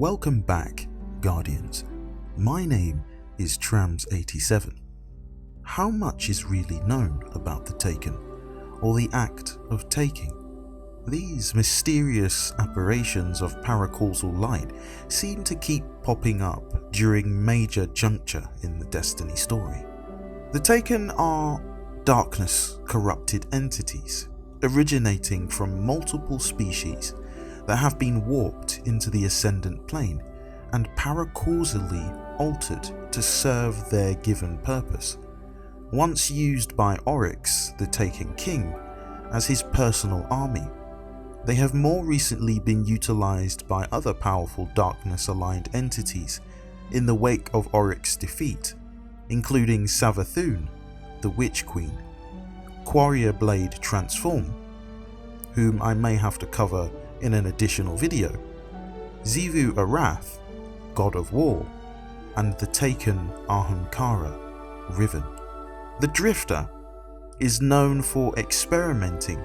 Welcome back, Guardians. My name is Trams87. How much is really known about the Taken, or the act of taking? These mysterious apparitions of paracausal light seem to keep popping up during major juncture in the Destiny story. The Taken are darkness-corrupted entities, originating from multiple species that have been warped into the Ascendant Plane and paracausally altered to serve their given purpose. Once used by Oryx, the Taken King, as his personal army, they have more recently been utilized by other powerful darkness-aligned entities in the wake of Oryx's defeat, including Savathun, the Witch Queen, Quarrier Blade Transform, whom I may have to cover in an additional video, Xivu Arath, God of War, and the Taken Ahamkara, Riven. The Drifter is known for experimenting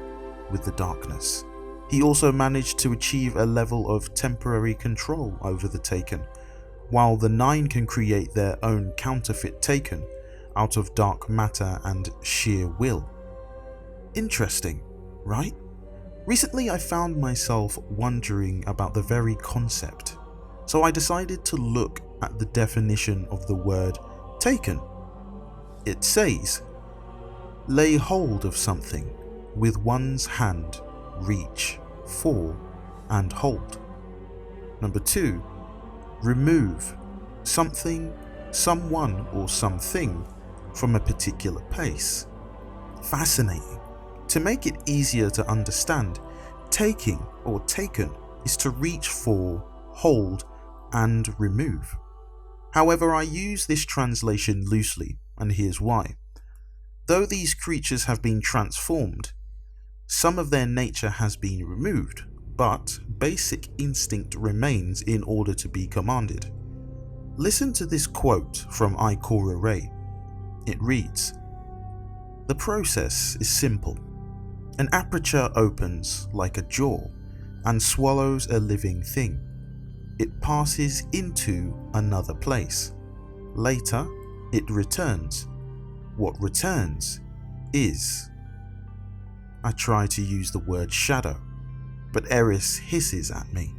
with the darkness. He also managed to achieve a level of temporary control over the Taken, while the Nine can create their own counterfeit Taken out of dark matter and sheer will. Interesting, right? Recently I found myself wondering about the very concept, so I decided to look at the definition of the word taken. It says, lay hold of something with one's hand, reach, for, and hold. Number 2, remove something, someone, or something from a particular place. Fascinating. To make it easier to understand, taking or taken is to reach for, hold, and remove. However, I use this translation loosely, and here's why. Though these creatures have been transformed, some of their nature has been removed, but basic instinct remains in order to be commanded. Listen to this quote from Ikora Rey. It reads, "The process is simple. An aperture opens like a jaw and swallows a living thing. It passes into another place. Later, it returns. What returns is." I try to use the word shadow, but Eris hisses at me,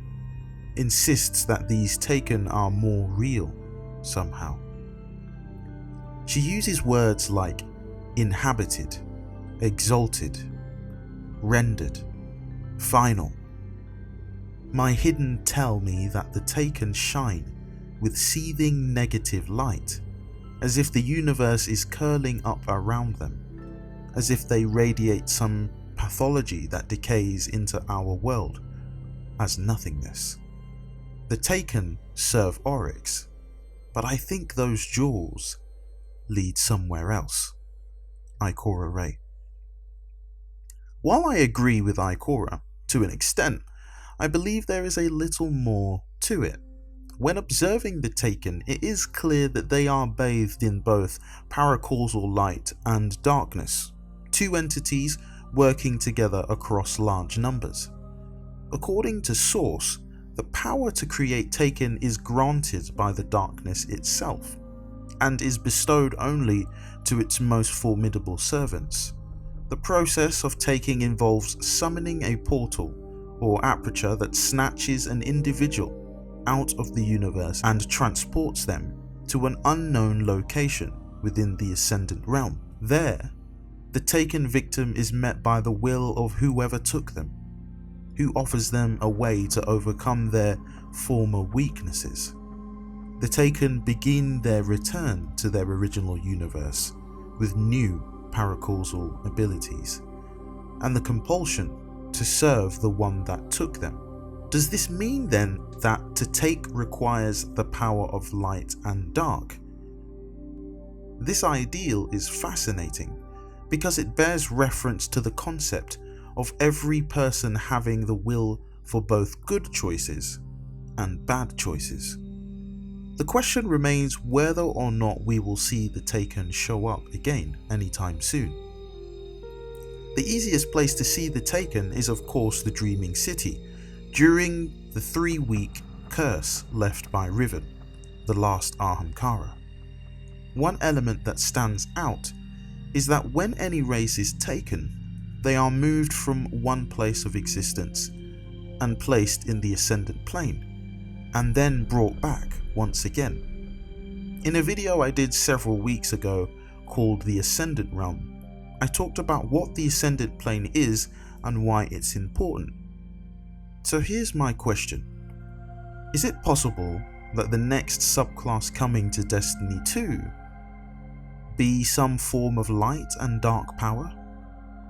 insists that these Taken are more real somehow. She uses words like inhabited, exalted, rendered, final. My hidden tell me that the Taken shine with seething negative light, as if the universe is curling up around them, as if they radiate some pathology that decays into our world as nothingness. The Taken serve Oryx, but I think those jaws lead somewhere else. Ikora Rey. While I agree with Ikora to an extent, I believe there is a little more to it. When observing the Taken, it is clear that they are bathed in both paracausal light and darkness, two entities working together across large numbers. According to Source, the power to create Taken is granted by the darkness itself, and is bestowed only to its most formidable servants. The process of taking involves summoning a portal or aperture that snatches an individual out of the universe and transports them to an unknown location within the Ascendant Realm. There, the Taken victim is met by the will of whoever took them, who offers them a way to overcome their former weaknesses. The Taken begin their return to their original universe with new paracausal abilities, and the compulsion to serve the one that took them. Does this mean then that to take requires the power of light and dark? This ideal is fascinating because it bears reference to the concept of every person having the will for both good choices and bad choices. The question remains whether or not we will see the Taken show up again anytime soon. The easiest place to see the Taken is of course the Dreaming City, during the 3-week curse left by Riven, the last Ahamkara. One element that stands out is that when any race is taken, they are moved from one place of existence and placed in the Ascendant Plane, and then brought back once again. In a video I did several weeks ago called The Ascendant Realm, I talked about what the Ascendant Plane is and why it's important. So here's my question. Is it possible that the next subclass coming to Destiny 2 be some form of light and dark power,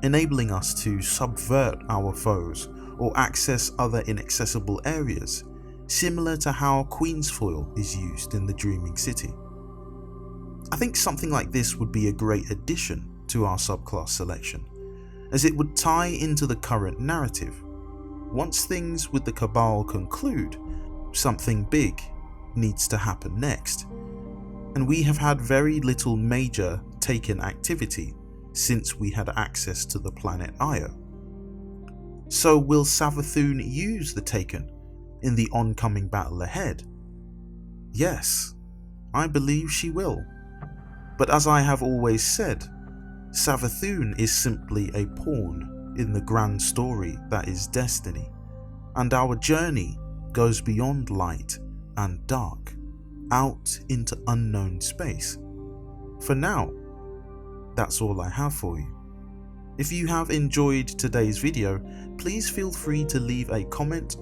enabling us to subvert our foes or access other inaccessible areas, similar to how Queensfoil is used in the Dreaming City? I think something like this would be a great addition to our subclass selection, as it would tie into the current narrative. Once things with the Cabal conclude, something big needs to happen next, and we have had very little major Taken activity since we had access to the planet Io. So will Savathûn use the Taken in the oncoming battle ahead? Yes, I believe she will. But as I have always said, Savathûn is simply a pawn in the grand story that is Destiny, and our journey goes beyond light and dark, out into unknown space. For now, that's all I have for you. If you have enjoyed today's video, please feel free to leave a comment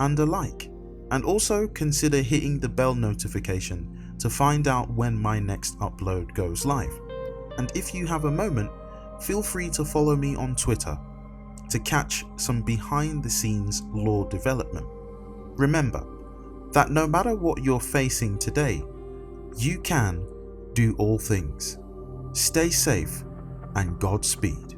and a like, and also consider hitting the bell notification to find out when my next upload goes live. And if you have a moment, feel free to follow me on Twitter to catch some behind the scenes lore development. Remember that no matter what you're facing today, you can do all things. Stay safe and Godspeed.